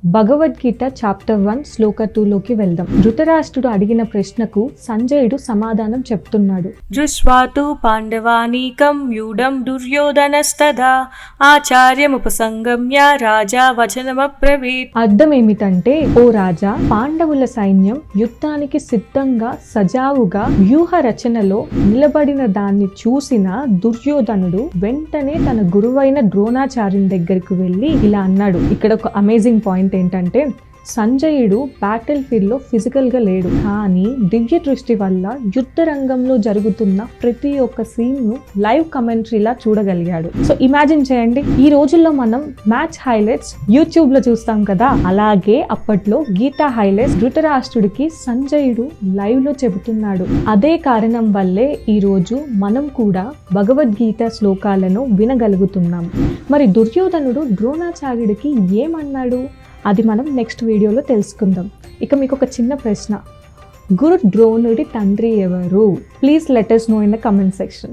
Bhagavad Gita chapter 1 శ్లోక 2లోకి వెళ్దాం. ధృతరాష్ట్రుడు అడిగిన ప్రశ్నకు సంజయుడు సమాధానం చెప్తున్నాడు. దృష్వాతు పాండవానీకం యూఢం దుర్యోధనస్తదా ఆచార్యముపసంగమ్య రాజా వచనమబ్రవీత్. అర్థం ఏమిటంటే, ఓ రాజా, పాండవుల సైన్యం యుద్ధానికి సిద్ధంగా సజావుగా వ్యూహ రచనలో నిలబడిన దాన్ని చూసిన దుర్యోధనుడు వెంటనే తన గురువైన ద్రోణాచార్యుని దగ్గరికి వెళ్ళి ఇలా అన్నాడు. ఇక్కడ ఒక అమేజింగ్ పాయింట్ ఏంటంటే, సంజయుడు బ్యాటిల్ ఫీల్డ్ లో ఫిజికల్ గా లేడు, కానీ దివ్య దృష్టి వల్ల యుద్ధ రంగంలో జరుగుతున్న ప్రతి ఒక్క సీన్ ను లైవ్ కమెంటరీలా చూడగలిగాడు. సో ఇమాజిన్ చేయండి, ఈ రోజుల్లో మనం మ్యాచ్ హైలైట్స్ యూట్యూబ్ లో చూస్తాం కదా, అలాగే అప్పట్లో గీతా హైలైట్స్ ధృతరాష్ట్రుడికి సంజయుడు లైవ్ లో చెబుతున్నాడు. అదే కారణం వల్లే ఈ రోజు మనం కూడా భగవద్గీత శ్లోకాలను వినగలుగుతున్నాం. మరి దుర్యోధనుడు ద్రోణాచార్యుడికి ఏమన్నాడు, అది మనం నెక్స్ట్ వీడియోలో తెలుసుకుందాం. ఇక మీకు ఒక చిన్న ప్రశ్న, గురు ద్రోణుడి తండ్రి ఎవరు? Please let us know in the comment section.